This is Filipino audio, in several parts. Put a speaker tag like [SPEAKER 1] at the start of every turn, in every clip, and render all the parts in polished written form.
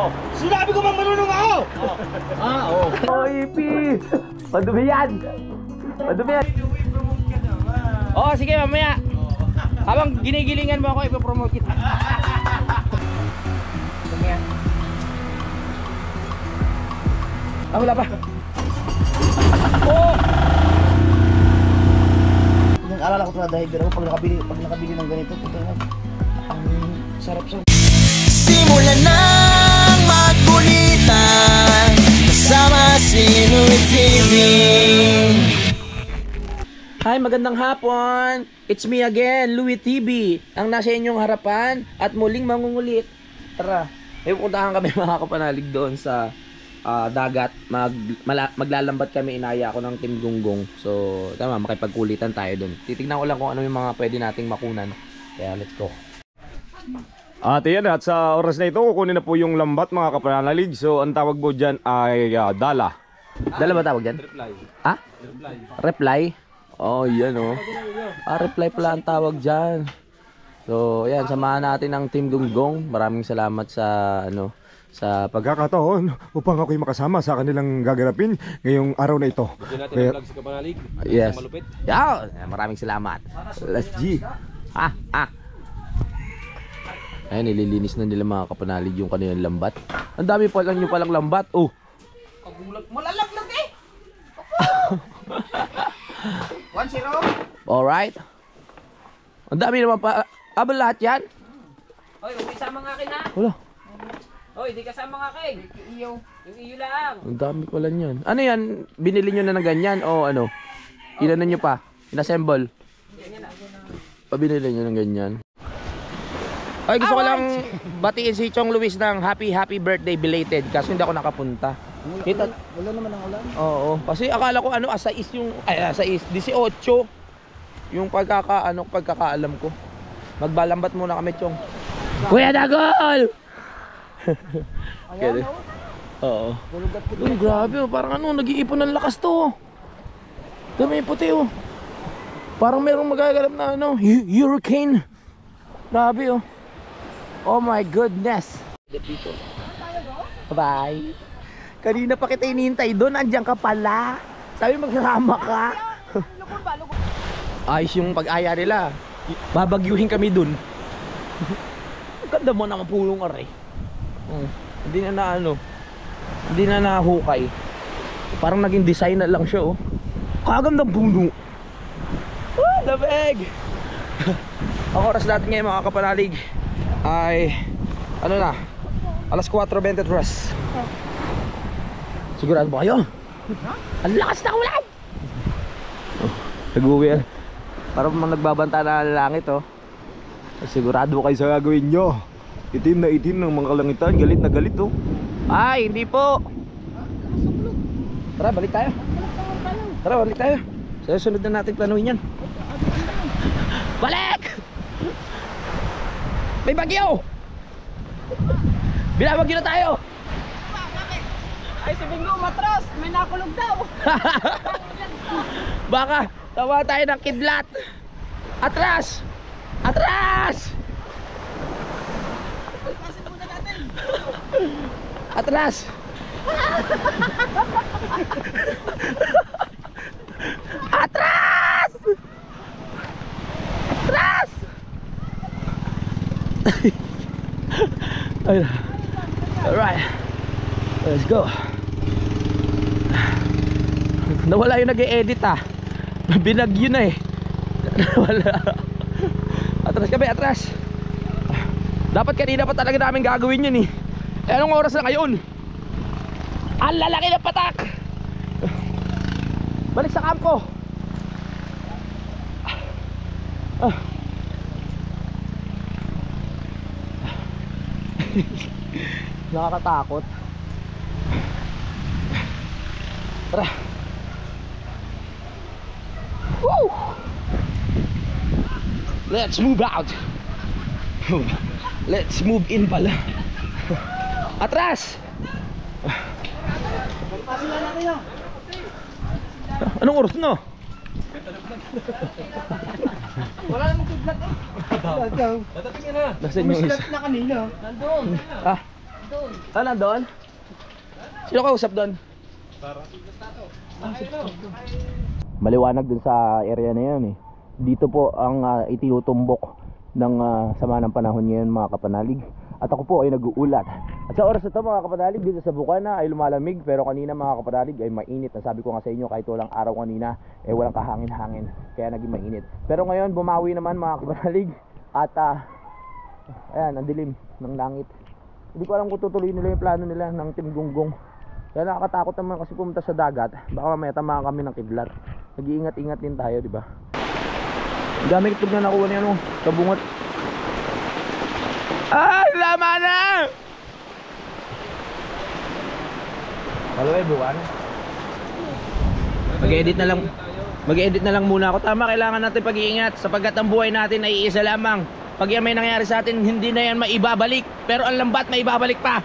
[SPEAKER 1] Oh. Sinabi ko bang marunong ako? Oo.
[SPEAKER 2] Oh, ipis! Madumi yan! Madumi yan! Oo, sige mamaya. Habang ginigilingan mo ako, ipopromote kita. Madumi yan. Ah, wala pa. Oh!
[SPEAKER 1] Yung alala ko ito na dahil pero pag nakabili ng ganito, puto na. Ang sarap sa...
[SPEAKER 3] Simulan nang magkulitan kasama si Louie TV.
[SPEAKER 2] Hi, magandang hapon! It's me again, Louie TV, ang nasa inyong harapan at muling mangungulit. Tara, may pupuntahan kami mga kapanalig doon sa dagat. Maglalambat kami, inaya ako ng Team Gunggong. So, tama, makipagkulitan tayo doon. Titignan ko lang kung ano yung mga pwede nating makunan. Kaya, let's go.
[SPEAKER 4] At yan, at sa oras na ito, kukunin na po yung lambat mga kapanalig. So, ang tawag po dyan ay dala.
[SPEAKER 2] Dala ba tawag dyan?
[SPEAKER 4] Reply.
[SPEAKER 2] Ha? Reply? Oh, yan oh. Reply pala ang tawag dyan. So, yan, samahan natin ang Team Gunggong. Maraming salamat sa, sa
[SPEAKER 4] Pagkakataon upang ako'y makasama sa kanilang gaganapin ngayong araw na ito.
[SPEAKER 5] Gusto natin ang vlog sa kapanalig.
[SPEAKER 2] Yes.
[SPEAKER 5] Malupit.
[SPEAKER 2] Yeah, maraming salamat. Let's G. Ayun, nililinis na nila mga kapanalig yung kanilang lambat. Ang dami pa lang yung palang lambat. Oh.
[SPEAKER 1] Kagulat mo lalaglag eh! 1-0.
[SPEAKER 2] Alright. Ang dami naman pa. Abang lahat yan?
[SPEAKER 6] Hoy, huwag isama nga akin ha.
[SPEAKER 2] Wala.
[SPEAKER 6] Hoy, di kasama nga akin. Yung iyo lang.
[SPEAKER 2] Ang dami pala niyan. Ano yan? Binili nyo na ng ganyan o ano? Inanan nyo pa? Inassemble? Binili nyo ng ganyan. Ay, gusto ko lang batiin si Chong Luis ng happy birthday belated kasi hindi ako nakapunta. Kita?
[SPEAKER 1] Wala naman ang ulan.
[SPEAKER 2] Oo, kasi akala ko asais yung asais 18 yung pagkakaalam ko. Magbalambat muna kami, Chong. Kuya Dagol.
[SPEAKER 1] Ayan
[SPEAKER 2] Oo.
[SPEAKER 1] Bulugat ko.
[SPEAKER 2] Uy, grabe oh, parang nag-iipon ng lakas to. Dami puti oh. Parang merong magaganap na hurricane. Grabe oh. Oh my goodness. Bye. Kanina pa kita inihintay doon, andiyan ka pala. Sabi magsasama ka. Ayos yung pag-aya nila. Babagyuhin kami doon. Ang ganda mo naman pulong aray. Hindi na nahukay. Parang naging design na lang siya oh. Kagandang puno. Lamig. Ang oras natin ngayon mga kapanalig ay alas 4:23. Sigurado ba kayo? Ang lakas na ulan. Nag-uwi yan. Parang nagbabanta na langit oh. Sigurado kayo sa gagawin nyo. Itim na itim ng mga kalangitan. Galit na galit oh. Ay, hindi po. Tara, balik tayo. Tara, balik tayo. Sa sunod na natin planuhin yan. Balik! May bagyo! Binabagyo na tayo!
[SPEAKER 6] Ay, si Bingo, matras. May nakulog daw.
[SPEAKER 2] Baka tawa tayo ng kidlat. Atras! Atras! Atras! Atras! Atras! Alright, let's go. Nawala yung nag-e-edit binagyo na eh. Nawala. Atras kami, atras. Dapat kanina pa talaga namin gagawin yun eh. Anong oras na ngayon? Ang lalaki ng patak. Balik sa kampo. Nakakatakot. Tara. Woo! Let's move out. Let's move in pala. Atras! Anong oras na?
[SPEAKER 1] Wala namang kidlat eh.
[SPEAKER 5] Dadating na.
[SPEAKER 2] Nasaan yung isa?
[SPEAKER 1] na kanina.
[SPEAKER 6] Nandun.
[SPEAKER 2] Ah, Ah, nandun? Sino kausap doon? Maliwanag dun sa area na yun eh. Dito po ang itinutumbok ng sama ng panahon ngayon mga kapanalig. At ako po ay nag-uulat. At sa oras na ito mga kapanalig, dito sa Bukana ay lumalamig. Pero kanina mga kapanalig ay mainit. Nasabi ko nga sa inyo kahit walang araw kanina, eh walang kahangin-hangin. Kaya naging mainit. Pero ngayon bumawi naman mga kapanalig. At ayan, ang dilim ng langit. Hindi ko alam kung tutuloy nila yung plano nila ng Team Gunggong. Kaya nakakatakot naman kasi pumunta sa dagat. Baka mamaya tamaan kami ng kidlat. Nag-iingat-ingat din tayo, di ba? Ang dami itlog na nakuha niya, no? Sa bungot. Ay, lama na! Kalaway, buwan. Mag-edit na lang muna ako. Tama, kailangan natin pag-iingat sapagkat ang buhay natin ay iisa lamang. Pag yan may nangyari sa atin, hindi na yan maibabalik. Pero ang lambat, maibabalik pa.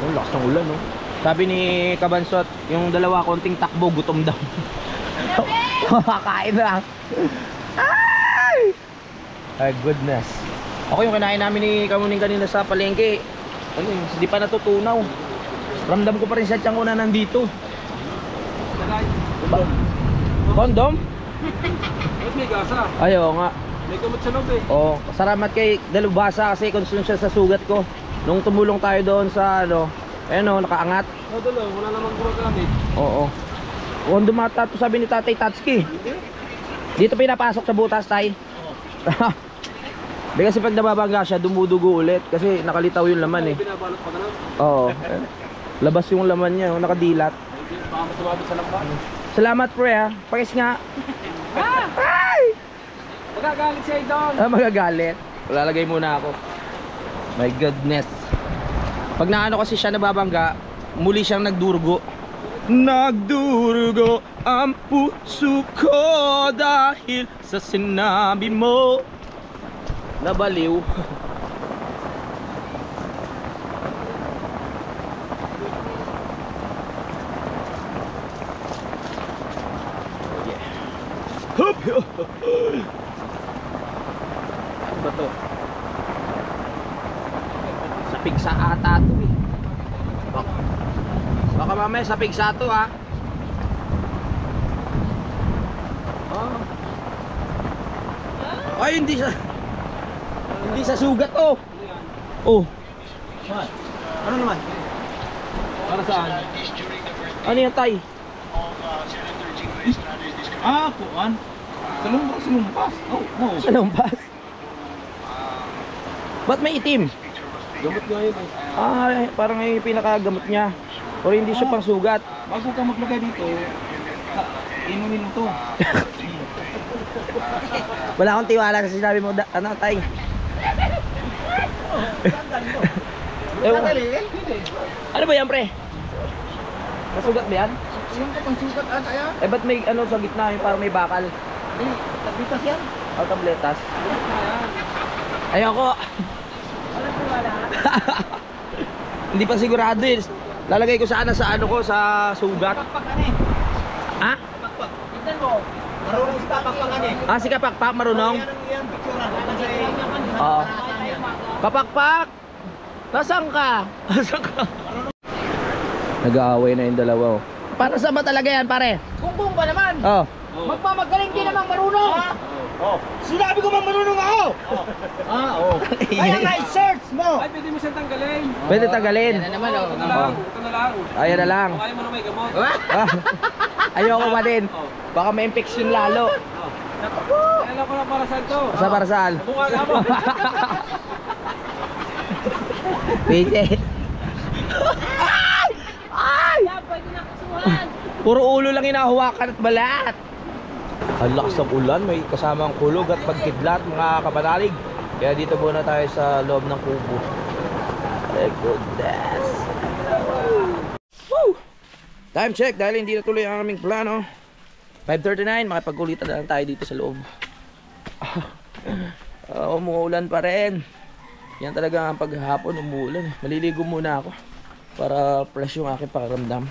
[SPEAKER 2] Ang lakas ng ulan, no? Sabi ni Kabansot, yung dalawa konting takbo, gutom daw. Kakain na. Ay! Ay, goodness. Ako yung kinain namin ni Kamuning kanina sa palengke. Ano yun, hindi pa natutunaw. Ramdam ko pa rin sa tiyan ko na nandito. Kondom?
[SPEAKER 6] May gasa.
[SPEAKER 2] Ayaw nga.
[SPEAKER 6] May gamot sa loob eh.
[SPEAKER 2] Oh, salamat kay Dalubasa kasi concern siya sa sugat ko. Nung tumulong tayo doon sa ano, ayun oh, nakaangat.
[SPEAKER 6] Dulo, wala namang guro gamit.
[SPEAKER 2] Oo. Kung dumata to sabi ni Tatay Tatsuki. Dito pinapasok sa butas, tay. Di kasi pag nababangga siya, dumudugo ulit kasi nakalitaw yung laman eh.
[SPEAKER 6] Binabalot pa ganun.
[SPEAKER 2] Oo. Labas yung laman niya, oh, nakadilat.
[SPEAKER 6] Baka masumabit sa lambat.
[SPEAKER 2] Salamat pre ha. Pakis nga. Ay!
[SPEAKER 6] Magagalit siya doon.
[SPEAKER 2] Magagalit. Lalagay muna ako. My goodness. Pag naano kasi siya nababangga, muli siyang nagdurugo. Nagdurugo ang puso ko dahil sa sinabi mo. Nabaliw. Hup! Ano ba to? Sa pigsa ata to eh. Baka mamaya sa pigsa to ha. Oh. Ay, hindi sa sugat oh. Oh. Ano naman?
[SPEAKER 6] Para saan?
[SPEAKER 2] Ano yan, tay?
[SPEAKER 6] Ah, kuan. Sinumpas. Oh, no.
[SPEAKER 2] Sa lumpas? Ba't may itim?
[SPEAKER 6] Gamot nga yun eh.
[SPEAKER 2] Ah, parang yung pinakagamot niya. O hindi siya pang sugat.
[SPEAKER 6] Bago ka maglagay dito, inumin mo to.
[SPEAKER 2] Wala akong tiwala kasi sinabi mo, ano, tay? Ewan ko. Ano ba yan, pre? Nasugat ba yan?
[SPEAKER 6] Yung kapang sugat ata yan.
[SPEAKER 2] Eh, ba't may ano sa gitna yung parang may bakal?
[SPEAKER 6] Tablitas yan.
[SPEAKER 2] O, tabletas? Ayoko. Hindi pa sigurado eh. Lalagay ko sana sa ano ko, sa sugat.
[SPEAKER 6] Pakpakan eh.
[SPEAKER 2] Ha?
[SPEAKER 6] Pakpak. Tignan mo. Marunong si pakpakan eh.
[SPEAKER 2] Ah, si Kapakpak marunong?
[SPEAKER 6] Yan, picturean.
[SPEAKER 2] Oo. Kapakpak! Nasaan ka? Nasaan ka? Nag-aaway na yung dalawa oh. Para sa ba talaga yan, pare?
[SPEAKER 6] Kumbong ba naman?
[SPEAKER 2] Oh.
[SPEAKER 6] Magmamagaling din naman marunong. Sinabi ko bang marunong ako? Kaya nga i-search mo. Ay, pwede mo siyang tanggalin.
[SPEAKER 2] Pwede tagalin.
[SPEAKER 6] Yan na naman oh. Ito na lang. Ito na lang.
[SPEAKER 2] Ayan na lang.
[SPEAKER 6] Kaya mo na may gamot.
[SPEAKER 2] Ah, ayoko pa din. Baka may infection lalo.
[SPEAKER 6] Alam ko na para saan to.
[SPEAKER 2] Sa parasal.
[SPEAKER 6] Bunga ka mo.
[SPEAKER 2] Pwede. Ay! Puro ulo lang inahawakan at balat. Ang lakas ng ulan, may kasamang kulog at pagkidlat mga kapanalig. Kaya dito muna tayo sa loob ng kubo. My goodness. Woo! Time check dahil hindi natuloy ang aming plano. 5:39, makipagkulitan na lang tayo dito sa loob. Umuulan pa rin. Yan talaga ang paghapon, umuulan. Maliligo muna ako para fresh yung aking pakiramdam.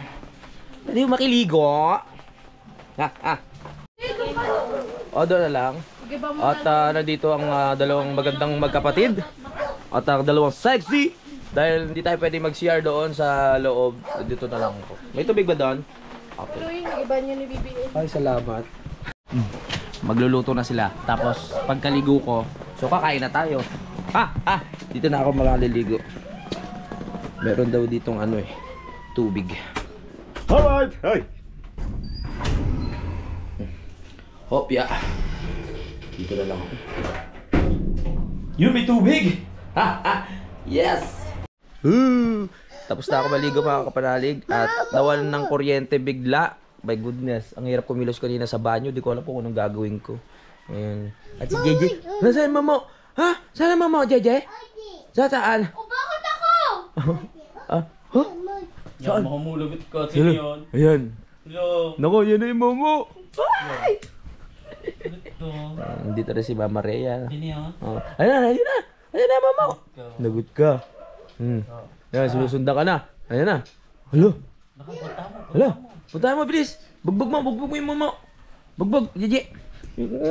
[SPEAKER 2] Hindi mo makiligo. O, doon na lang. At nandito ang dalawang magandang magkapatid. At ang dalawang sexy. Dahil hindi tayo pwede mag-CR doon sa loob. Dito na lang po. May tubig ba doon? Okay.
[SPEAKER 5] Pero yung iba niya ni BBM.
[SPEAKER 2] Ay, salamat. Magluluto na sila. Tapos, pagkaligo ko, so kakain na tayo. Dito na ako maliligo. Meron daw ditong ano eh, tubig.
[SPEAKER 4] Alright! Hey!
[SPEAKER 2] Hopya. Dito na lang ako. Yun, may tubig! Yes! Tapos na ako maligo mga kapanalig. At nawalan ng kuryente bigla. My goodness, ang hirap kumilos kanina sa banyo. Di ko alam po kung anong gagawin ko. Ayan. At si JJ, nasaan mamo? Ha? Saan ang mamo, JJ? Saan?
[SPEAKER 5] O bakit ako?
[SPEAKER 2] Saan?
[SPEAKER 6] Makamulagot ka. Sino yun?
[SPEAKER 2] Ayan.
[SPEAKER 6] Hello.
[SPEAKER 2] Naku, yan na yung mamo.
[SPEAKER 6] Ito.
[SPEAKER 2] Dito rin si Mama Rhea.
[SPEAKER 6] Sino yun?
[SPEAKER 2] Oh. Ayun na. Ayun na, mamo. Nagot ka. Yan, sinusundan ka na. Ayun na. Hala. Hala. Puntahan mo, bilis. Bugbog mo yung mamo. Bugbog, Jeje.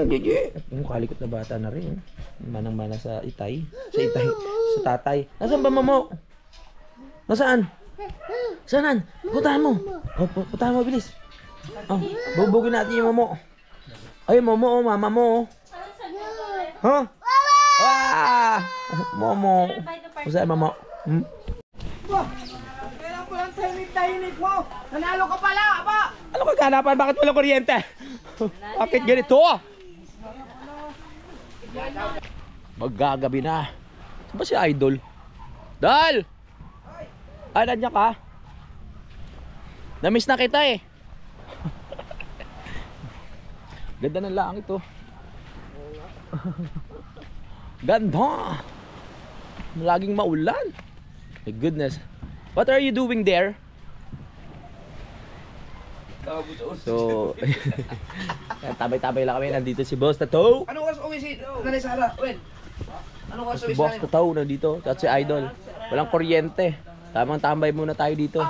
[SPEAKER 2] Jeje. Yung kalikot na bata na rin. Manang-mana sa itay. Sa tatay. Nasaan ba mamo? Nasaan? Saan? Puntahan mo. Oh, puntahan mo, bilis. Oh, bugbogin natin yung mamo. Ay, mamo, mama mo. Ha? Mamo. Saan, mamo?
[SPEAKER 6] Kailan ko lang tahimik mo? Nanalo ka pala, aba!
[SPEAKER 2] Ano kaganapan? Bakit walang kuryente? Bakit ganito? Maggagabi na. Saan ba si Idol? Dal! Ay, nandiyan ka? Namiss na kita eh. Ganda ng langit oh. Ganda! Laging maulan. My goodness. What are you doing there? So, tabay-tabay lang kami. Nandito si Boss Tato.
[SPEAKER 1] Ano oras uwi si Nanay Sara? Wen? Ano oras
[SPEAKER 2] Si
[SPEAKER 1] uwi si
[SPEAKER 2] Boss
[SPEAKER 1] Nanay?
[SPEAKER 2] Tato nandito. At si Idol. Walang kuryente. Tamang tambay muna tayo dito.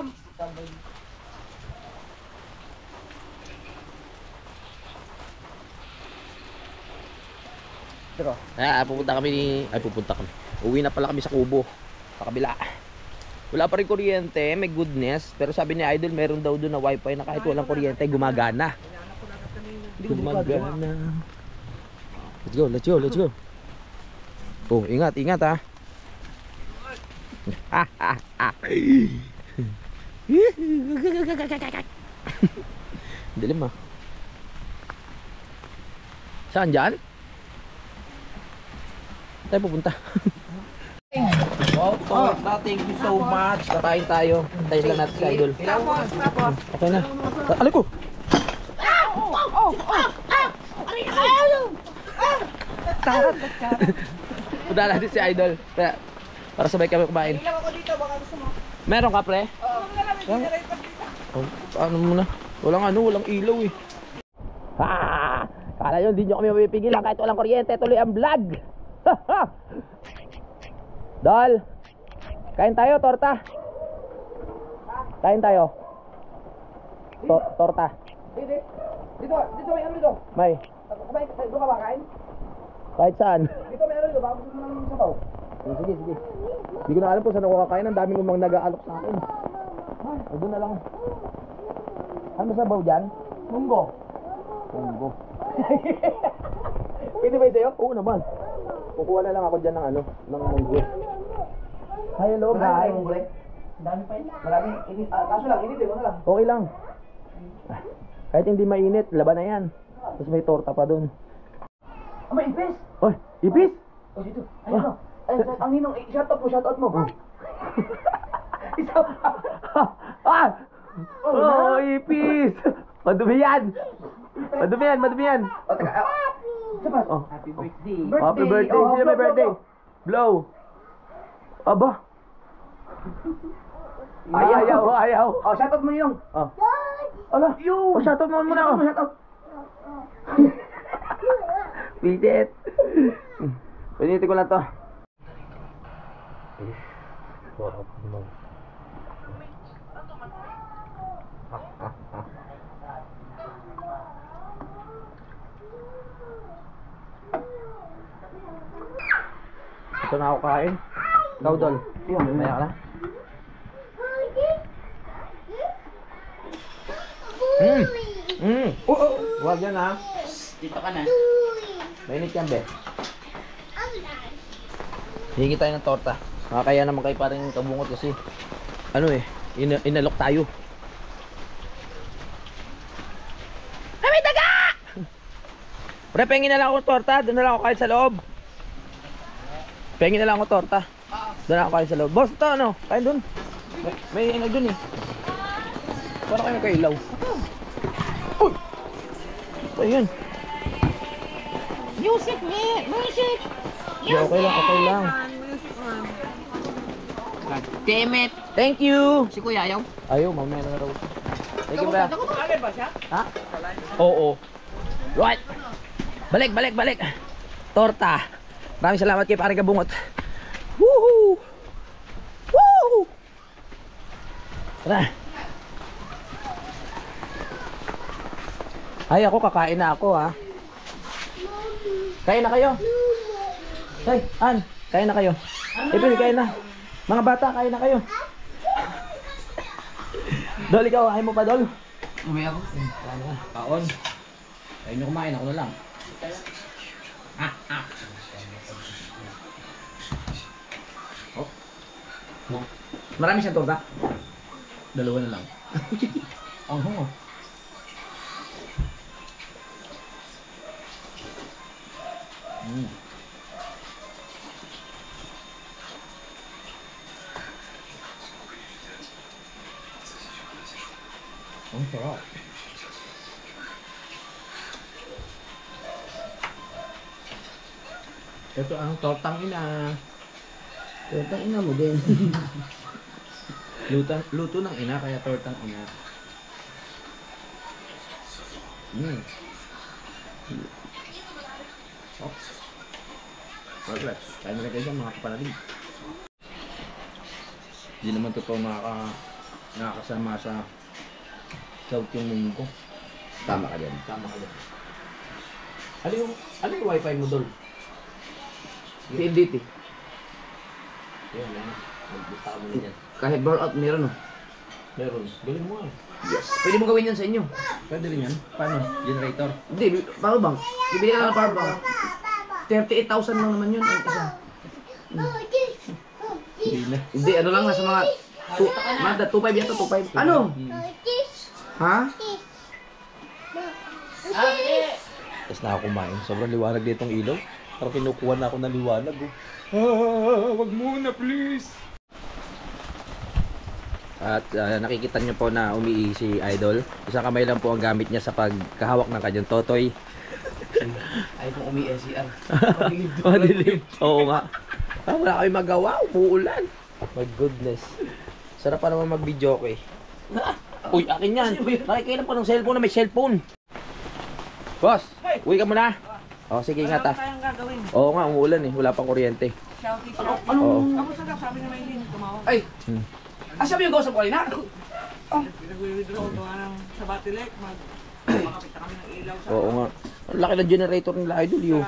[SPEAKER 2] Pupunta kami. Uwi na pala kami sa Kubo. Sa kabila. Wala pa rin kuryente, may goodness. Pero sabi ni Idol, meron daw doon na wifi na kahit walang kuryente, gumagana. Gumagana. Let's go. Oh, ingat ha. Dilim ah. Saan dyan? Tayo pupunta. Wow, thank you so much. Kakain tayo. Tayo lang natin si Idol. Okay na. Alay ko! Punta natin si Idol. Para sabay kami kumain. Meron ka, pre? Ano muna? Walang ilaw eh. Kala nyo, hindi nyo kami mapipigilan kahit walang kuryente. Tuloy ang vlog. Dol, kain tayo, torta. Kain tayo. Torta.
[SPEAKER 1] Dito may ano dito?
[SPEAKER 2] May.
[SPEAKER 1] Dito ka ba kain?
[SPEAKER 2] Kahit saan.
[SPEAKER 1] Dito may ano dito, bago gusto mo naman yung sabaw.
[SPEAKER 2] Sige. Hindi ko na alam po saan ako kakain. Ang daming umang nag-aalok sa akin. Doon na lang. Ano sabaw dyan?
[SPEAKER 1] Munggo.
[SPEAKER 2] Pwede ba sa'yo? Oo naman. Kukuha na lang ako dyan ng ng munggo. Hi, hello guys.
[SPEAKER 1] Dami pa yun. Maraming init. Kaso lang, init eh. Wala lang.
[SPEAKER 2] Okay lang. Kahit hindi mainit, laban na yan. Tapos may torta pa dun.
[SPEAKER 1] May ipis!
[SPEAKER 2] Oy, ipis!
[SPEAKER 1] O dito. Ayun o. Ang ninong, shoutout mo. Isa pa.
[SPEAKER 2] Oh, ipis! Madumi yan! Madumi yan!
[SPEAKER 1] O, teka. Isa pa.
[SPEAKER 2] Oh.
[SPEAKER 1] Happy birthday.
[SPEAKER 2] Happy birthday! Sino may birthday? Blow! Aba! Ayaw!
[SPEAKER 1] O, shoutout mo yung.
[SPEAKER 2] Oh. Ala! Oh, shoutout mo muna ako!
[SPEAKER 1] Shoutout.
[SPEAKER 2] Pilit! Pinitin ko lang to. Ito na ako kain. Ikaw, Dol. Maya ka na? Huwag yan ha.
[SPEAKER 1] Dito ka na.
[SPEAKER 2] Mainit yan, be. Hingi tayo ng torta. Kaya naman kayo parang kabungot kasi ano eh, inalok tayo. May daga! Pre, pengin na lang ako torta. Doon na lang ako kain sa loob. Pengin na lang ako torta. Doon na ako kain sa loob. Boss, ito ano? Kain doon. May ano doon eh. Para kayo kailaw. Uy! Ito yun.
[SPEAKER 5] Music, music.
[SPEAKER 2] Okay lang, okay lang.
[SPEAKER 1] Damn it.
[SPEAKER 2] Thank you!
[SPEAKER 1] Si Kuya ayaw.
[SPEAKER 2] Ayaw, mamaya na raw. Thank you, bra.
[SPEAKER 6] Alin ba siya?
[SPEAKER 2] Ha? Oo. Right. Balik. Torta. Maraming salamat kay Pare Kabungot. Woohoo! Woo! Tara. Ay, ako kakain na ako ha. Kain na kayo. Hey, An, kain na kayo. Ipin, kain na. Mga bata, kain na kayo. Dol, ikaw, ayaw mo pa, Dol?
[SPEAKER 1] Umay ako.
[SPEAKER 2] Kaon. Kayo nyo kumain, ako na lang. Oh. Marami siyang torta? Dalawa na lang. Ang hungo. Ang sarap. Ito ang tortang ina.
[SPEAKER 1] Tortang ina mo din.
[SPEAKER 2] Luto ng ina kaya tortang ina. Oh. Perfect. Kaya na kayo dyan mga kapanalig. Hindi naman totoo nakakasama sa South yung mundo ko.
[SPEAKER 1] Tama ka dyan.
[SPEAKER 2] Tama ka dyan. Ano yung wifi mo, Dol?
[SPEAKER 1] PNDT.
[SPEAKER 2] Yan, yan. Magbista ka muna dyan.
[SPEAKER 1] Kahit burnout meron, no?
[SPEAKER 2] Meron. Galing mo ah.
[SPEAKER 1] Yes. Pwede mo gawin yan sa inyo.
[SPEAKER 2] Pwede rin yan. Paano? Generator.
[SPEAKER 1] Hindi, power bank. Bibili ka ng power bank. 38,000 lang naman yun. Ang isa.
[SPEAKER 2] Hindi na.
[SPEAKER 1] Hindi, ano lang nasa mga... Mada, 2.5 yata, 2.5. Ano? Ha?
[SPEAKER 2] Tapos na ako kumain. Sobrang liwanag ditong ilaw. Parang kinukuha na ako ng liwanag.
[SPEAKER 4] Wag muna, please.
[SPEAKER 2] At nakikita nyo po na umiihi si Idol. Isang kamay lang po ang gamit niya sa pagkahawak ng kanyang totoy.
[SPEAKER 1] Ay, kung umi-LCR.
[SPEAKER 2] Madilim. Oo nga. Wala kayo magawa. Umuulan. My goodness. Sarap pa naman mag-video ko eh. Uy, akin yan. Nakikita pa ng cellphone na may cellphone. Boss, uwi ka muna. Oh, sige, ingat ah.
[SPEAKER 6] Tayong gagawin.
[SPEAKER 2] Oo nga, umuulan eh. Wala pang kuryente.
[SPEAKER 6] Shouty,
[SPEAKER 1] Ano?
[SPEAKER 6] shouty.
[SPEAKER 2] Oo.
[SPEAKER 6] Kamusta ka? Sabi ni Maylin, tumawag.
[SPEAKER 1] Ay! Sabi yung gawin ko kanina?
[SPEAKER 6] Nag-withdraw ko nga sa Batilek. Makapit na kami ng ilaw sa...
[SPEAKER 2] Oo nga. Ang laki ng generator nila Idol yun.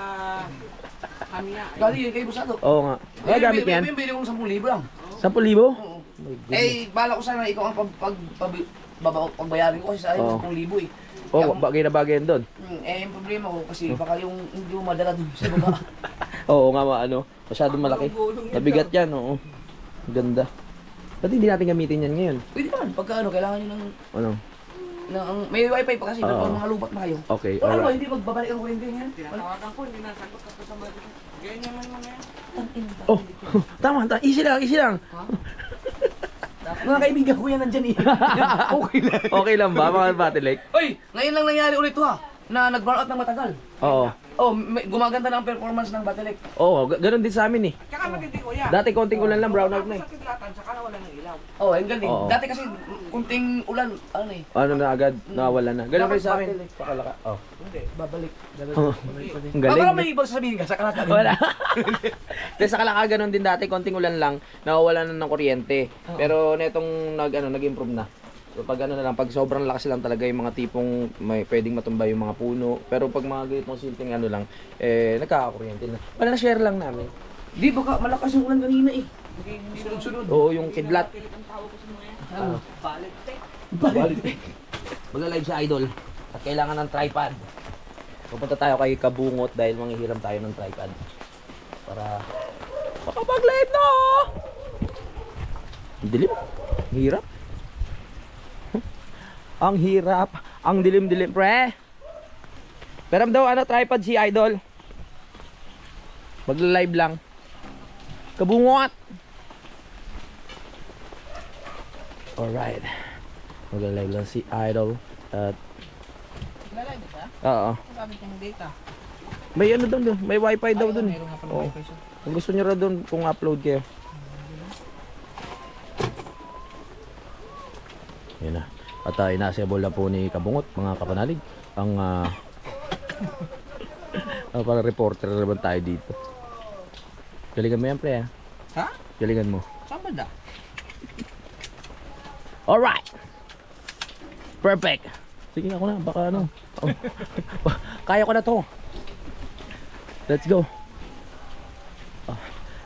[SPEAKER 6] Kamiya.
[SPEAKER 1] Dali yun kayo busado.
[SPEAKER 2] Oo nga. Kaya gamit niyan?
[SPEAKER 1] Yung bili ko ng 10,000 lang.
[SPEAKER 2] 10,000?
[SPEAKER 1] Oo. Eh, bala ko sana ikaw ang pagbayarin ko kasi sa akin
[SPEAKER 2] Oo.
[SPEAKER 1] 10,000 eh.
[SPEAKER 2] Oo, bagay na bagay yan doon.
[SPEAKER 1] Eh, yung problema ko kasi baka yung hindi mo madala dun sa baba.
[SPEAKER 2] Oo nga, masyadong malaki. Nabigat yan, oo. Ganda. Ba't hindi natin gamitin yan ngayon?
[SPEAKER 1] Pwede naman, pagka ano, kailangan nyo ng...
[SPEAKER 2] Ano?
[SPEAKER 1] may wifi pa kasi,
[SPEAKER 2] Oo.
[SPEAKER 1] mga lupat na kayo.
[SPEAKER 2] Okay,
[SPEAKER 1] O ano,
[SPEAKER 2] alright.
[SPEAKER 1] hindi magbabalik ang kwente ngayon.
[SPEAKER 6] Tinatawagan ko, hindi nasagot ako sa Batilek. Ganyan naman mamaya.
[SPEAKER 2] Oh, tama. Easy lang, easy lang.
[SPEAKER 1] Mga kaibigan ko yan nandyan eh. Okay lang.
[SPEAKER 2] Okay lang ba, mga Batilek?
[SPEAKER 1] Oy, ngayon lang nangyari ulit to ha, na nag-burn out ng matagal.
[SPEAKER 2] Oo.
[SPEAKER 1] Oh, gumaganda na ang performance ng Batilek.
[SPEAKER 2] Oo, ganun din sa amin eh.
[SPEAKER 6] Tsaka matindi ko yan.
[SPEAKER 2] Dati konting ulan lang, brown out na eh.
[SPEAKER 6] Sa kidlatan, tsaka nawala ng ilaw.
[SPEAKER 1] Oh, ang galing.
[SPEAKER 2] Oo.
[SPEAKER 1] Dati kasi kunting ulan, ano eh.
[SPEAKER 2] Ano na agad, nawala na. Ganun
[SPEAKER 1] Dapat
[SPEAKER 2] rin sa amin.
[SPEAKER 1] Batilek.
[SPEAKER 2] Pakalaka. Oh.
[SPEAKER 6] Hindi.
[SPEAKER 1] Babalik.
[SPEAKER 2] Oh. Ang galing.
[SPEAKER 1] Baka may ibang sasabihin ka sa kalatagan.
[SPEAKER 2] Wala. Kasi sa Kalaka ganun din dati, konting ulan lang, nawawalan na ng kuryente. Pero netong nag-improve na. So pag ano na lang, pag sobrang lakas lang talaga yung mga tipong may pwedeng matumba yung mga puno. Pero pag mga ganitong simpleng ano lang, nagkakakuryente na. Wala na share lang namin. Di, baka malakas yung ulan kanina eh. Sunod-sunod. Oo, yung kidlat. Balit. Magla-live si Idol. At kailangan ng tripod. Pupunta tayo kay Kabungot dahil manghihiram tayo ng tripod. Para makapag-live na! Ang dilim. Hirap. Ang hirap. Ang dilim-dilim, pre. Pero daw ano, tripod si Idol. Magla-live lang. Kabungot. Alright. Magla-live lang si Idol. At
[SPEAKER 6] Lalay ba?
[SPEAKER 2] oo.
[SPEAKER 6] Gamit yung data.
[SPEAKER 2] May ano doon, may wifi daw doon.
[SPEAKER 6] Mayroon nga pala
[SPEAKER 2] Oo.
[SPEAKER 6] wifi siya.
[SPEAKER 2] Kung gusto nyo raw doon, kung upload kayo. Yan na. At inasable na po ni Kabungot, mga kapanalig. Ang para reporter naman tayo dito. Galingan mo yan, pre, ha?
[SPEAKER 6] Ha?
[SPEAKER 2] Galingan mo.
[SPEAKER 6] Saan ba da?
[SPEAKER 2] Alright! Perfect! Sige ako na, baka ano. Kaya ko na to. Let's go.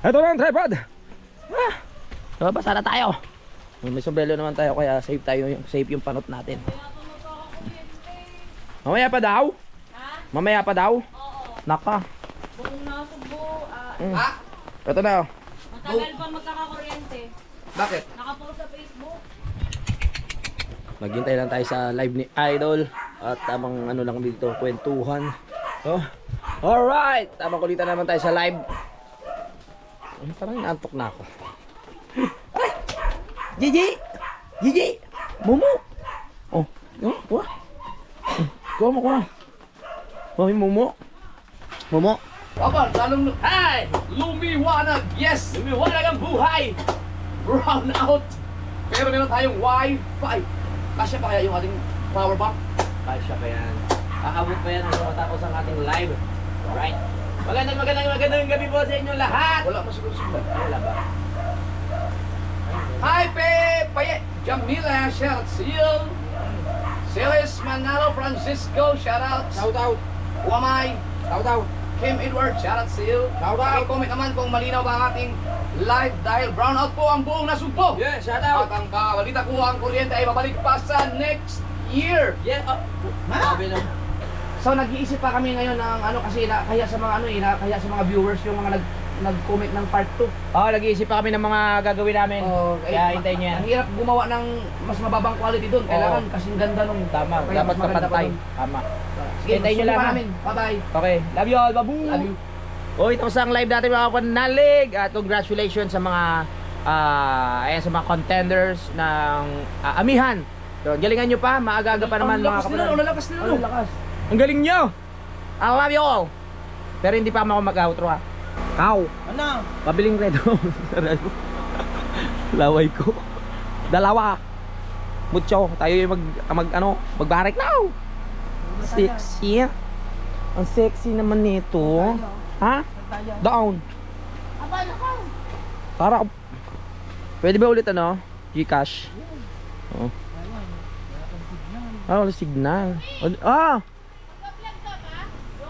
[SPEAKER 2] Ito na ang tripod! Basta na tayo. May sombrero naman tayo kaya safe yung panot natin. Mamaya pa daw?
[SPEAKER 5] Ha?
[SPEAKER 2] Mamaya pa daw?
[SPEAKER 5] Oo.
[SPEAKER 2] Naka.
[SPEAKER 5] Buong nasubo.
[SPEAKER 2] Ito na.
[SPEAKER 5] Matagal pa magkakakuryente.
[SPEAKER 2] Bakit?
[SPEAKER 5] Nakapost sa Facebook.
[SPEAKER 2] Maghintay lang tayo sa live ni Idol. At tamang ano lang dito, kwentuhan. Oh. Alright! Tamang kulitan naman tayo sa live. Parang inaantok na ako. Ay! Gigi! Gigi! Momo! Oh, kuha. Kuha mo, kuha. Mami, Momo. Momo. Aba, talong... Ay! Lumiwanag! Yes! Lumiwanag ang buhay! Brown out! Pero meron tayong Wi-Fi. Kasya pa kaya yung ating power bank? Kasya pa yan. Aabot pa yan hanggang matapos ang ating live. Alright. Magandang gabi po sa inyo lahat. Wala pa siguro siguro. Wala ba? Hi, Paye! Jamila, shout out to you. Silas Manalo Francisco, shout out. Shout out. Wamay. Shout out. Kim Edward, shout out to you. Shout out. Comment naman kung malinaw ba ang ating live dahil brownout po ang buong Nasugbo. Yeah, shout out. At ang balita ko, ang kuryente ay babalik pa sa next year. Yeah. Sabi na. So nag-iisip pa kami ngayon ng ano kasi kaya sa mga kaya sa mga viewers yung mga nag-comment ng part 2. Nag-iisip pa kami ng mga gagawin namin. Kaya hintayin niyo yan. Ang hirap gumawa ng mas mababang quality doon. Kailangan kasing ganda nung tama. Dapat kapantay. Tama. Sige, hintayin niyo lang. Bye-bye. Okay. Love you all. Babu. Love you. Ito sa live natin mga kapanalig. At congratulations sa mga sa mga contenders ng Amihan. So, galingan nyo pa. Maaga-aga pa naman mga kapanalig. Ang lakas nila. Ang lakas. Ang galing nyo! I love you all! Pero hindi pa ako mag-outro ha. Cow!
[SPEAKER 6] Ano?
[SPEAKER 2] Pabiling red laway ko. Dalawa! Mucho! Tayo yung magbarik now! Sexy! Ang sexy naman nito. Ha? Down!
[SPEAKER 5] Aba, nakaw.
[SPEAKER 2] Para pwede ba ulit ano? Gcash? Oo. Wala signal. Ah!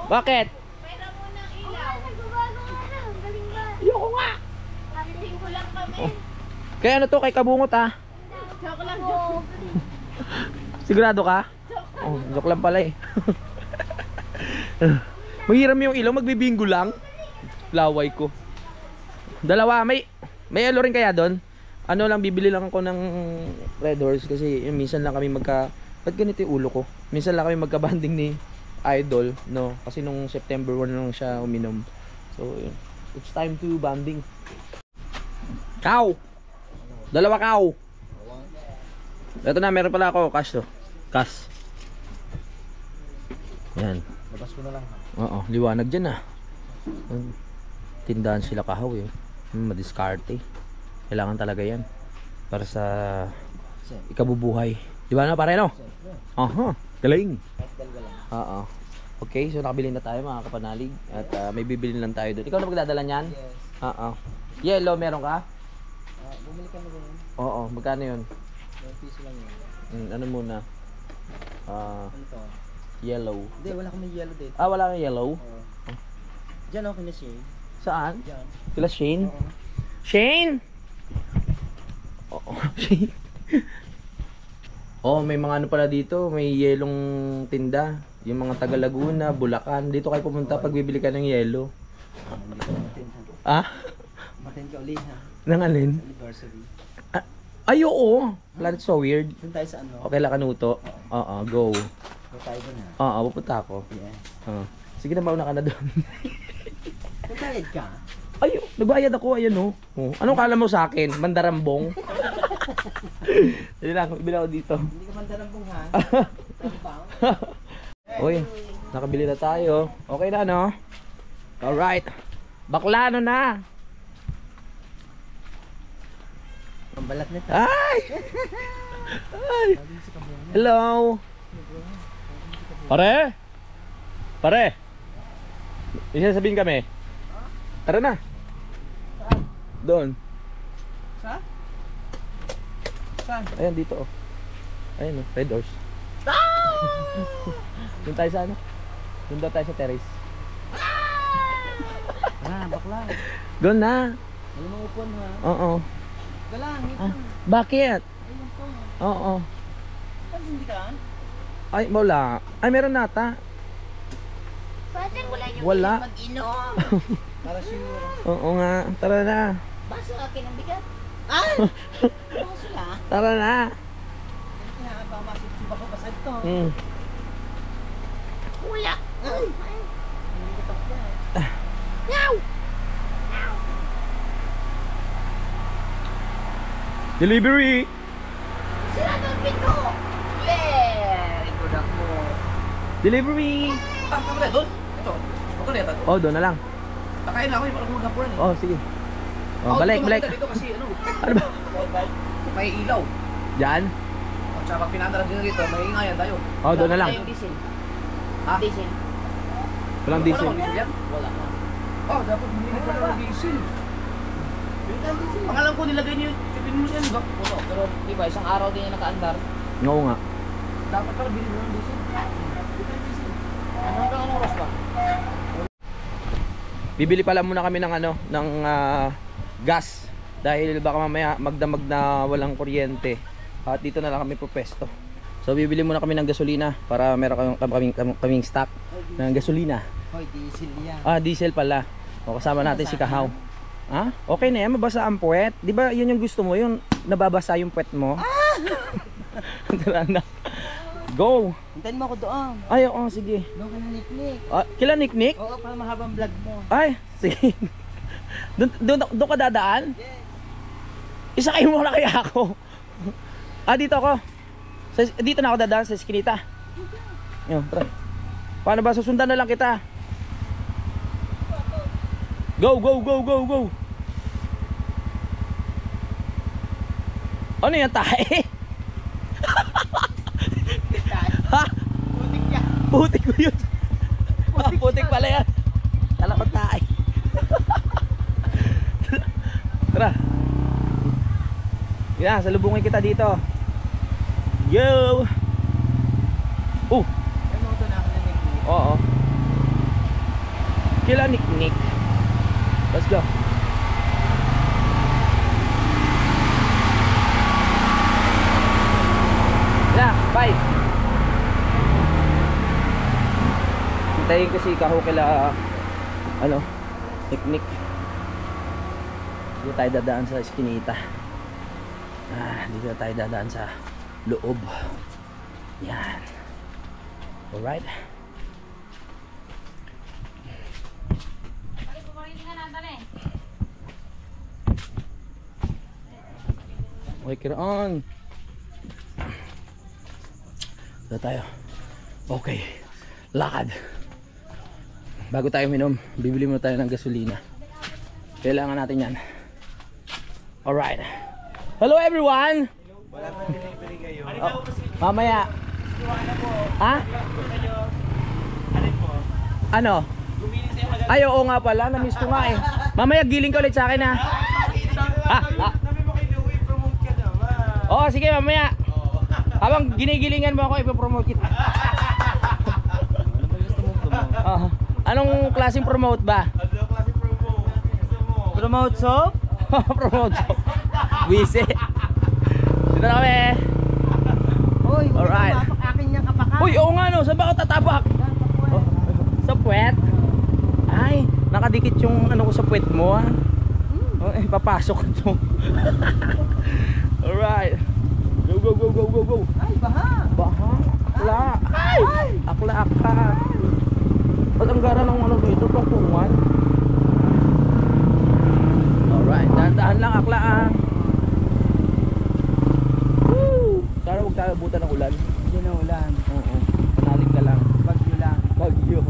[SPEAKER 2] Bakit?
[SPEAKER 5] Pwede mo ng ilaw. Nagbabago ka na. Galing ba?
[SPEAKER 2] Ayoko nga.
[SPEAKER 5] Habiting ko lang kami.
[SPEAKER 2] Kaya ano to kay Kabungot ha?
[SPEAKER 5] Joke lang, joke.
[SPEAKER 2] Sigurado ka? Oh, joke lang pala eh. Maghiram yung ilaw, magbibinggo lang. Laway ko. Dalawa, may elo rin kaya doon? Ano lang, bibili lang ako ng Red Horse kasi minsan lang kami ba't ganito yung ulo ko? Minsan lang kami magka-banding ni Idol, no? Kasi nung September 1 lang siya uminom. So, yun. It's time to banding. Cow! Dalawa cow! Ito na, meron pala ako. Cash to. Cash. Yan.
[SPEAKER 6] Labas ko na lang.
[SPEAKER 2] Oo, liwanag dyan ah. Tindahan sila kahaw yun. Madiskarte. Kailangan talaga yan. Para sa ikabubuhay. Di ba na pare no? Aha, galing. Oo. Okay, so nakabili na tayo mga kapanalig. At may bibili lang tayo doon. Ikaw na magdadala niyan? Yes. Oo. Yellow, meron ka?
[SPEAKER 6] Bumili ka na ba yun?
[SPEAKER 2] Oo, magkano yun?
[SPEAKER 6] 1 piso lang yun.
[SPEAKER 2] Ano muna?
[SPEAKER 6] Ano to?
[SPEAKER 2] Yellow.
[SPEAKER 6] Hindi, wala kang may yellow dito.
[SPEAKER 2] Wala kang yellow?
[SPEAKER 6] Oo. Diyan okay na siya eh.
[SPEAKER 2] Saan? Kila Shane? Shane? Oo, Shane. Oh, may mga ano pala dito, may yelong tinda. Yung mga taga Laguna, Bulacan. Dito kayo pumunta pag bibili ka ng yelo. Ah?
[SPEAKER 6] Matin ka uli ha.
[SPEAKER 2] Nang alin?
[SPEAKER 6] Anniversary.
[SPEAKER 2] Ay, oo. Planet so weird.
[SPEAKER 6] Doon tayo sa ano?
[SPEAKER 2] Okay, Lakanuto. Oo, go.
[SPEAKER 6] Doon tayo doon ha.
[SPEAKER 2] Oo, pupunta ako.
[SPEAKER 6] Yes.
[SPEAKER 2] Sige na, mauna ka na doon.
[SPEAKER 6] Nagbayad ka?
[SPEAKER 2] Ay, nagbayad ako, ayan oh. Anong kala mo sa akin? Mandarambong? Dali lang, ibili ako dito.
[SPEAKER 6] Hindi ka man darambong ha? Darambang?
[SPEAKER 2] Uy, nakabili na tayo. Okay na, no? Alright. Baklano na.
[SPEAKER 6] Ang balat nito.
[SPEAKER 2] Ay! Ay! Hello! Pare? Pare? Isa sabihin kami. Tara na. Doon.
[SPEAKER 6] Saan? Saan?
[SPEAKER 2] Ayan, dito oh. Ayan oh, Red Horse. Doon tayo sa ano? Doon daw tayo sa terrace.
[SPEAKER 6] Bakla.
[SPEAKER 2] Doon na.
[SPEAKER 6] Ano mo upon ha?
[SPEAKER 2] Oo.
[SPEAKER 6] Galang, ito.
[SPEAKER 2] Bakit?
[SPEAKER 6] Ayun po.
[SPEAKER 2] Oo.
[SPEAKER 6] Pag hindi ka?
[SPEAKER 2] Ay, wala. Ay, meron nata.
[SPEAKER 5] Patin wala yung
[SPEAKER 2] Wala.
[SPEAKER 5] mag-inom.
[SPEAKER 6] Para siguro.
[SPEAKER 2] Oo nga. Tara na.
[SPEAKER 5] Baso akin ang bigat.
[SPEAKER 6] Ay! Baso na.
[SPEAKER 2] Tara na.
[SPEAKER 6] Kaya ba masip ako basag to?
[SPEAKER 5] Wala.
[SPEAKER 6] Ay! Hindi ko takbo eh.
[SPEAKER 5] Yaw!
[SPEAKER 2] Delivery.
[SPEAKER 5] Sira ng pinto. Very good ako.
[SPEAKER 2] Delivery.
[SPEAKER 6] Ah, kami na doon? Ito. Ako na ito.
[SPEAKER 2] Oh, doon na lang.
[SPEAKER 6] Takain na ako yung parang maghapuran eh.
[SPEAKER 2] Oh, sige. Oh, balik,
[SPEAKER 6] dito,
[SPEAKER 2] balik.
[SPEAKER 6] Dito kasi ano?
[SPEAKER 2] Ano ba?
[SPEAKER 6] May ilaw.
[SPEAKER 2] Diyan?
[SPEAKER 6] At saka pag pinandaran din dito, may ingayan tayo.
[SPEAKER 2] Oh, doon na lang.
[SPEAKER 5] Yung diesel.
[SPEAKER 6] Ha?
[SPEAKER 5] Diesel.
[SPEAKER 2] Walang diesel.
[SPEAKER 6] Wala bang diesel yan?
[SPEAKER 5] Wala na.
[SPEAKER 6] Oh, dapat bumili ka ng diesel. Ang alam ko nilagay niyo yung yan, ba?
[SPEAKER 5] Puno. Pero di ba isang araw din yung nakaandar.
[SPEAKER 2] Oo nga.
[SPEAKER 6] Dapat pala bilhin mo ng diesel.
[SPEAKER 5] Anong oras ba?
[SPEAKER 2] Bibili pala muna kami ng ano, ng gas dahil baka mamaya magdamag na walang kuryente. At dito na lang kami pupesto. So bibili muna kami ng gasolina para meron kaming stock ng gasolina.
[SPEAKER 6] Hoy, diesel yan.
[SPEAKER 2] Ah, diesel pala. O kasama natin si Kahaw. Ha? Okay na yan, mabasa ang puwet. Di ba yun yung gusto mo, yung nababasa yung puwet mo? Tara na. Go!
[SPEAKER 6] Hintayin mo ako doon.
[SPEAKER 2] Ay, oo, sige.
[SPEAKER 6] Doon ka na niknik.
[SPEAKER 2] Kila Nick?
[SPEAKER 6] Oo, para mahabang vlog mo.
[SPEAKER 2] Ay, sige. Doon ka dadaan? Isa kayo muna kaya ako. Dito ako. Dito na ako dadaan sa Eskinita. Yo, tara. Paano ba susundan na lang kita? Go, go, go, go, go. Ano yan, tae? Ha?
[SPEAKER 6] Putik yan.
[SPEAKER 2] Putik ko yun. Putik pala yan. Kala ko tae. Tara. Yan, salubungin kita dito. Yo! Oh!
[SPEAKER 6] Ay, mo ito na ako na niknik.
[SPEAKER 2] Oo. Kila Nick. Let's go. Yeah, bye. Hintayin ko si Kaho kila ano, Nick. Dito tayo dadaan sa Eskinita. Dito tayo dadaan sa loob. Yan. Alright. Okay, kira on. Dito tayo. Okay. Lakad. Bago tayo minom, bibili muna tayo ng gasolina. Kailangan natin yan. Alright. Hello everyone!
[SPEAKER 6] Wala pa pinipili kayo.
[SPEAKER 2] Mamaya. Ha? Ano? Ay, oo nga pala. Na-miss ko nga eh. Mamaya giling ka ulit sa akin ha.
[SPEAKER 6] Sabi mo kay Louie, promote ka naman.
[SPEAKER 2] Oo, sige mamaya. Habang ginigilingan mo ako, ipopromote kita. Anong klaseng promote ba?
[SPEAKER 6] Ano klase promote? Promote soap?
[SPEAKER 2] Promote. Wise. Dito na kami.
[SPEAKER 6] Uy,
[SPEAKER 2] Alright.
[SPEAKER 6] akin niyang kapakan.
[SPEAKER 2] Uy, oo nga no. Saan ba ako tatabak? Sa puwet? Ay, nakadikit yung ano ko sa puwet mo ah. Ay, papasok ko to. Alright. Go, go, go, go, go, go.
[SPEAKER 6] Ay, baha.
[SPEAKER 2] Baha. Akla. Ay! Akla, akla. Ba't ang gara ng ano dito? Tungtungan. Alright, dahan-dahan lang akla ah. Woo! Sana huwag tayo abutan ng ulan.
[SPEAKER 6] Hindi na ulan.
[SPEAKER 2] Oo. Panalig ka lang.
[SPEAKER 6] Bagyo lang.
[SPEAKER 2] Bagyo.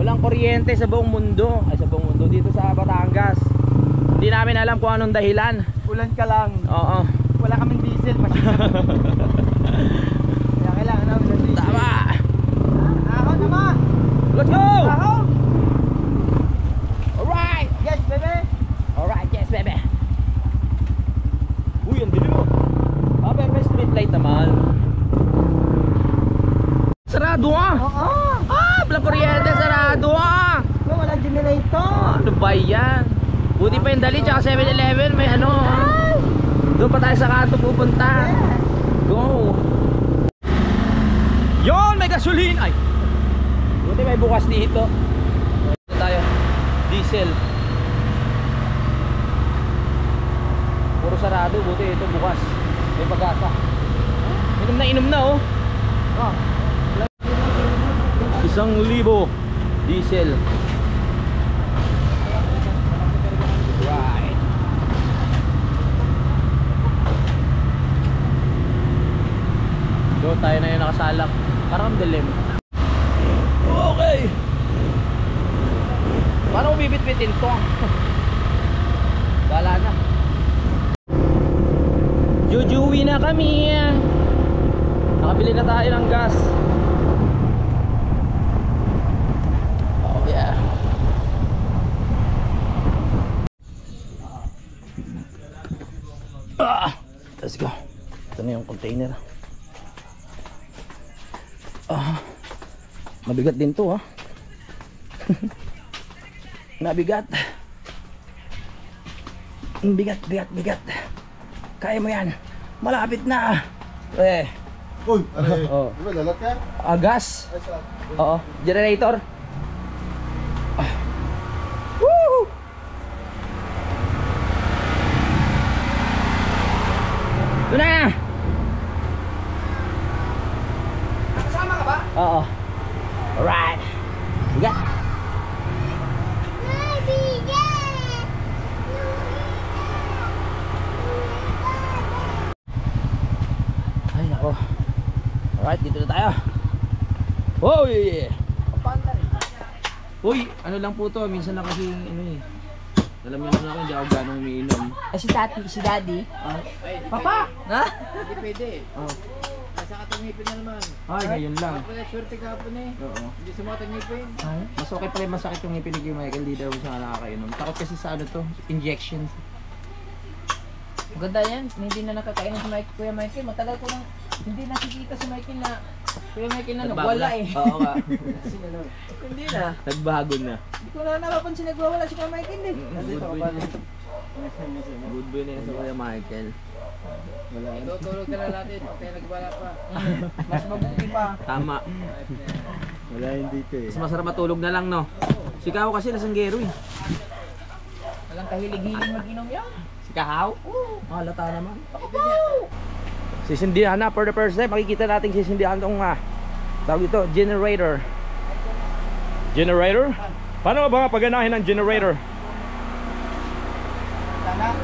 [SPEAKER 2] Walang kuryente sa buong mundo. Ay, sa buong mundo. Dito sa Batangas. Hindi namin alam kung anong dahilan.
[SPEAKER 6] Ulan ka lang.
[SPEAKER 2] Oo.
[SPEAKER 6] Wala kaming diesel. Kaya kailangan namin ng diesel.
[SPEAKER 2] Tama!
[SPEAKER 6] Ahon naman!
[SPEAKER 2] Let's go!
[SPEAKER 6] Ahon!
[SPEAKER 2] Alright!
[SPEAKER 6] Yes, bebe!
[SPEAKER 2] Alright, yes, baby. Uy, ang dilim mo. Ah, pero may street light naman. Sarado ah!
[SPEAKER 6] Oo!
[SPEAKER 2] Ah, walang kuryente, sarado ah!
[SPEAKER 6] Wala generator!
[SPEAKER 2] Ano ba yan? Buti pa yung dali, tsaka 7-Eleven, may ano. Doon pa tayo sa kanto pupunta. Go! Yon, may gasolina! Ay! Buti may bukas dito. Ito tayo. Diesel. Puro sarado, buti ito bukas. May pag-asa. Inom na oh. 1,000 diesel. Right. Doon tayo na yung nakasalak. Parang ang dilim. Okay. Paano ko bibit-bitin to? Wala na. Jujuwi na kami. Nakabili na tayo ng gas. Oh yeah. Let's go. Ito na yung container. Mabigat din to ha. Mabigat. Bigat. Kaya mo yan. Malapit na.
[SPEAKER 7] Uy, aray.
[SPEAKER 2] Oh.
[SPEAKER 7] Di ba lalat ka?
[SPEAKER 2] Gas.
[SPEAKER 7] Ay, sa...
[SPEAKER 2] Oo. Generator. Woo! Ito na!
[SPEAKER 6] Kasama ka ba?
[SPEAKER 2] Oo. Alright. Bigat. Ay nako. Alright, dito na tayo. Hoy! Uy, ano lang po to, minsan na kasi ano eh. Alam niyo naman ako, hindi ako ganong umiinom.
[SPEAKER 1] Si daddy.
[SPEAKER 2] Papa!
[SPEAKER 1] Ha?
[SPEAKER 6] Hindi pwede.
[SPEAKER 2] Oh.
[SPEAKER 6] Nasa katangipin na naman.
[SPEAKER 2] Ay, ngayon lang.
[SPEAKER 6] Wala swerte kahapon eh.
[SPEAKER 2] Oo.
[SPEAKER 6] Hindi sumatangipin.
[SPEAKER 2] Mas okay pa rin masakit yung ngipin ni Michael, di daw siya nakakainom. Takot kasi sa ano to, injections.
[SPEAKER 1] Maganda yan. Hindi na nakakain si Kuya Michael. Matagal ko nang hindi nakikita si Michael na Kuya Michael na
[SPEAKER 2] Nagbago
[SPEAKER 1] wala
[SPEAKER 2] na.
[SPEAKER 1] eh.
[SPEAKER 2] Oo nga.
[SPEAKER 1] Hindi na.
[SPEAKER 2] Nagbago na.
[SPEAKER 1] Hindi ko na napapansin nagwawala si Kuya Michael eh.
[SPEAKER 2] Good boy na. Good boy na yun sa Kuya Michael.
[SPEAKER 6] Tutulog ka na natin. Kaya nagwala pa.
[SPEAKER 1] Mas mabuti pa.
[SPEAKER 2] Tama.
[SPEAKER 7] Wala yun dito eh.
[SPEAKER 2] Mas masarap matulog na lang, no? Si Kao kasi lasanggero eh.
[SPEAKER 1] Walang kahilig-hilig mag-inom yan.
[SPEAKER 2] Si Kahaw? Halata naman. Sisindihan na for the first time. Makikita natin sisindihan itong tawag ito, generator.
[SPEAKER 4] Generator? Paano ba paganahin ng generator?
[SPEAKER 6] Sana.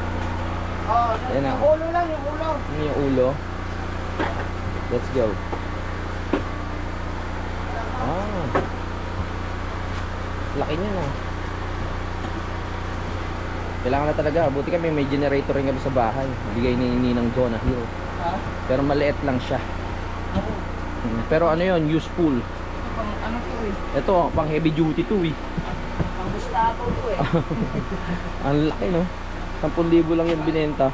[SPEAKER 6] Oh,
[SPEAKER 2] Ayan na.
[SPEAKER 6] yung ulo lang, yung ulo.
[SPEAKER 2] Ano yung ulo? Let's go. Laki niya na. Kailangan na talaga. Buti kami may generator rin kami sa bahay. Bigay ni Ninang Jonah Hill.
[SPEAKER 6] Ha?
[SPEAKER 2] Pero maliit lang siya. Pero ano yun, useful.
[SPEAKER 1] Pang ano to eh.
[SPEAKER 2] Ito, pang heavy duty to eh.
[SPEAKER 1] Pang Gustavo to eh.
[SPEAKER 2] Ang laki no. 10,000 lang yung binenta.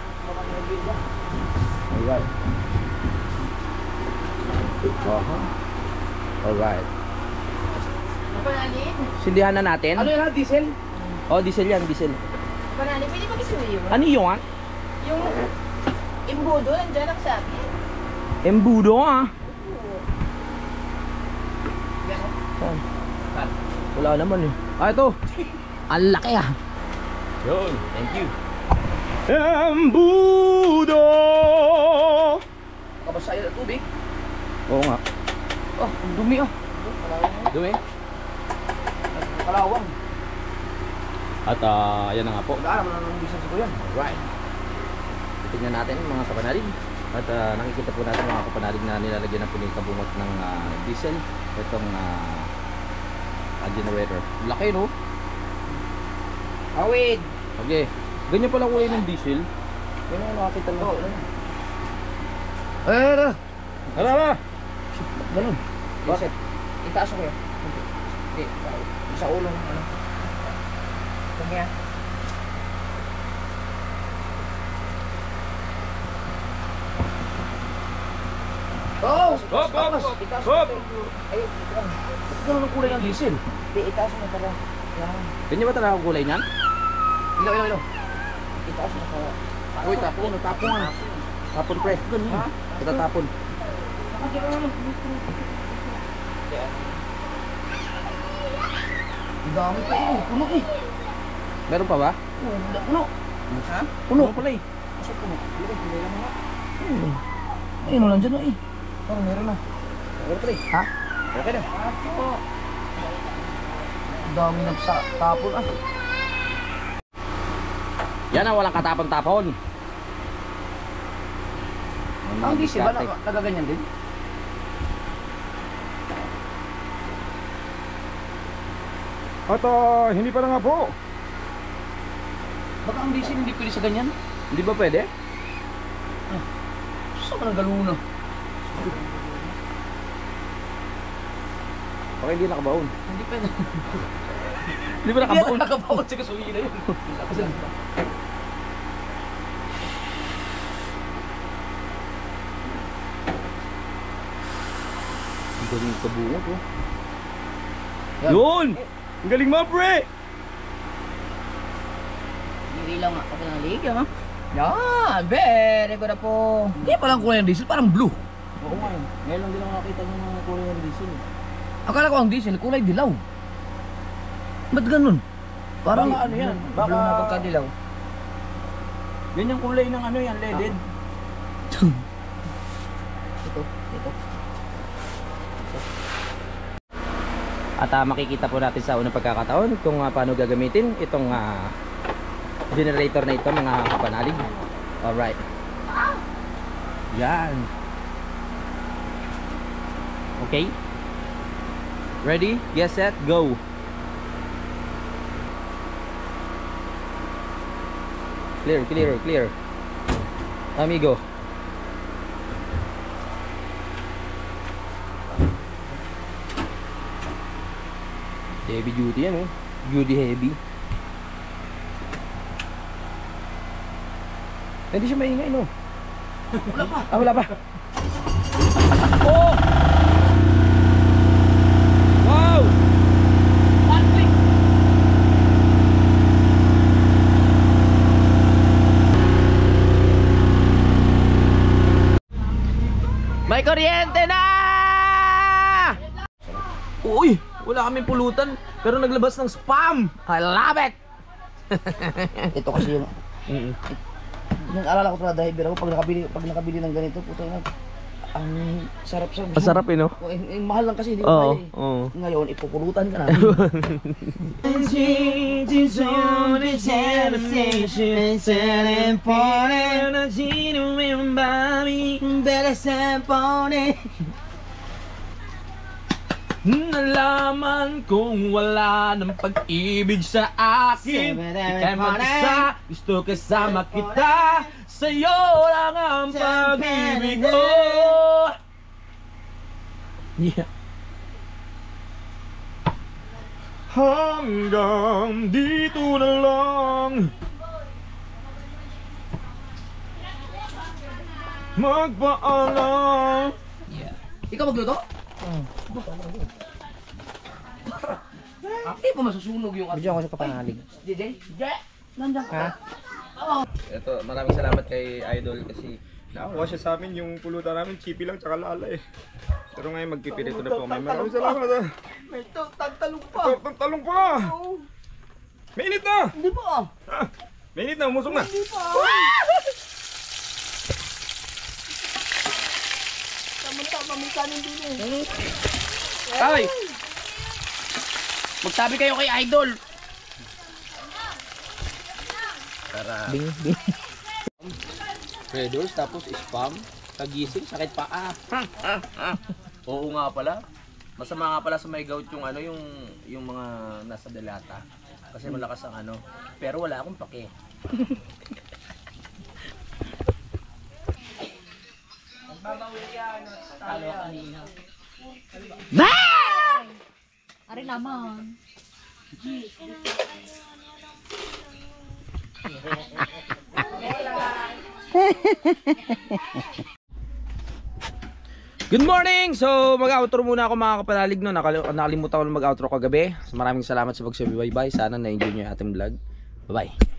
[SPEAKER 2] Alright. Alright.
[SPEAKER 1] Ano pa nanin?
[SPEAKER 2] Sindihan na natin.
[SPEAKER 6] Ano yan, diesel?
[SPEAKER 2] Oh, diesel yan, diesel.
[SPEAKER 8] Banana, pwede mag-isuyo.
[SPEAKER 2] Ano yun?
[SPEAKER 8] Yung imbudo, nandyan ang sabi.
[SPEAKER 2] Embudo ah. Saan? Wala naman eh. Ah, ito. Ang laki ah.
[SPEAKER 4] Yun.
[SPEAKER 2] Thank you.
[SPEAKER 4] Embudo!
[SPEAKER 2] Kabasa yun ang tubig.
[SPEAKER 4] Oo nga.
[SPEAKER 2] Oh, ang dumi ah. Dumi?
[SPEAKER 1] Kalawang.
[SPEAKER 4] At yan na nga po.
[SPEAKER 1] Wala naman ang bisa ko yan.
[SPEAKER 2] Alright. Titignan natin mga kapanalig. At nakikita po natin mga kapanalig na nilalagyan na po ng kabungot ng diesel. Itong generator. Laki no?
[SPEAKER 1] Awid.
[SPEAKER 2] Okay. Ganyan pala kulay ng diesel.
[SPEAKER 1] Yan ang nakakita mo. Ano?
[SPEAKER 4] Ano?
[SPEAKER 1] Ganun.
[SPEAKER 2] Bakit?
[SPEAKER 1] Itaas ko yan. Hindi. Sa ulo ng ano. Kanya. Oh!
[SPEAKER 4] Hop, hop, hop! Hop!
[SPEAKER 1] Ayun, ito.
[SPEAKER 2] Ganun ang kulay ng diesel.
[SPEAKER 1] Hindi, itaas mo pala. Yan.
[SPEAKER 2] Ganyan ba talaga ang kulay niyan?
[SPEAKER 1] Ilaw. Itaas mo pala.
[SPEAKER 2] Uy, tapon. Tapon nga. Tapon pre.
[SPEAKER 1] Ha?
[SPEAKER 2] Ito tapon.
[SPEAKER 1] Ang dami pa eh. Puno eh.
[SPEAKER 2] Meron pa ba?
[SPEAKER 1] Puno.
[SPEAKER 2] Ha?
[SPEAKER 1] Puno.
[SPEAKER 2] Pala eh.
[SPEAKER 1] Asa puno? Hindi lang nga. Ayun, wala dyan eh. Parang meron na.
[SPEAKER 2] Meron pa eh.
[SPEAKER 1] Ha?
[SPEAKER 2] Okay na.
[SPEAKER 1] Ang dami tapon ah.
[SPEAKER 2] Yan ang walang katapon-tapon.
[SPEAKER 1] Ang diesel ba nagaganyan din?
[SPEAKER 4] At hindi pa na nga po.
[SPEAKER 1] Baka ang diesel hindi pwede sa ganyan?
[SPEAKER 2] Hindi ba pwede?
[SPEAKER 1] Saan ka nang galuna?
[SPEAKER 2] Baka hindi nakabaon.
[SPEAKER 1] Hindi pwede.
[SPEAKER 2] Hindi ba nakabaon?
[SPEAKER 1] Nakabawat sa gasolina yun.
[SPEAKER 2] Ang galing kabungot oh.
[SPEAKER 4] Yun! Ang galing mo, pre!
[SPEAKER 1] Ilaw nga ako ng liga, ha? Yan! Very good na po. Hindi palang kulay ng diesel, parang blue.
[SPEAKER 2] Oo nga yun. Ngayon lang din ako nakita ng mga kulay ng diesel.
[SPEAKER 1] Akala ko ang diesel, kulay dilaw. Ba't ganun? Parang
[SPEAKER 2] Baka ano yan? Baka-
[SPEAKER 1] blue na pagkadilaw.
[SPEAKER 2] Yan yung kulay ng ano yan, leaded.
[SPEAKER 1] Ito.
[SPEAKER 2] At makikita po natin sa unang pagkakataon kung paano gagamitin itong generator na ito mga kapanalig. Alright. Yan. Okay. Ready? Get set, go. Clear. Amigo. Heavy duty yan oh. Duty heavy. Hindi siya maingay no. Wala pa. Wala pa. Oh! Wow! May kuryente na! Uy! Wala kaming pulutan pero naglabas ng spam. I love it.
[SPEAKER 1] Ito kasi yung... Naalala ko talaga dahil ako pag nakabili ng ganito, puto na. Ang sarap.
[SPEAKER 2] Masarap eh no?
[SPEAKER 1] Mahal lang kasi, hindi ko
[SPEAKER 2] Oo.
[SPEAKER 1] kaya eh. Ngayon, ipupulutan ka na.
[SPEAKER 2] Nalaman kong wala ng pag-ibig sa akin. Ika'y mag-isa, gusto kasama kita. Sa'yo lang ang pag-ibig ko. Yeah.
[SPEAKER 4] Hanggang dito na lang. Magpaalam.
[SPEAKER 1] Ikaw magluto? Hindi pa masusunog yung...
[SPEAKER 2] Bidyo ako sa kapanalig.
[SPEAKER 1] DJ? Nandiyan ka.
[SPEAKER 2] Ito, maraming salamat kay Idol kasi
[SPEAKER 4] Nakakuha siya sa amin yung pulutan namin, chippy lang tsaka lala eh. Pero ngayon magpipirito na po kami. Maraming salamat ah.
[SPEAKER 1] May tagtalong pa.
[SPEAKER 4] Talong pa! Mainit na!
[SPEAKER 1] Hindi pa.
[SPEAKER 4] Ah, mainit na, umusok na.
[SPEAKER 1] Hindi pa. Tama-tama may kanin din eh.
[SPEAKER 2] Ay! Magsabi kayo kay Idol. Tara. Bing, bing. Predos, tapos spam. Kagising, sakit pa. Oo nga pala. Masama nga pala sa may gout yung ano, yung mga nasa delata. Kasi malakas ang ano. Pero wala akong pake. Talo kanina.
[SPEAKER 8] Ari naman.
[SPEAKER 2] Good morning! So mag-outro muna ako mga kapanalig no. Nakalimutan ko na mag-outro kagabi. So, maraming salamat sa pagsabi. Bye-bye. Sana na-enjoy nyo yung ating vlog. Bye-bye.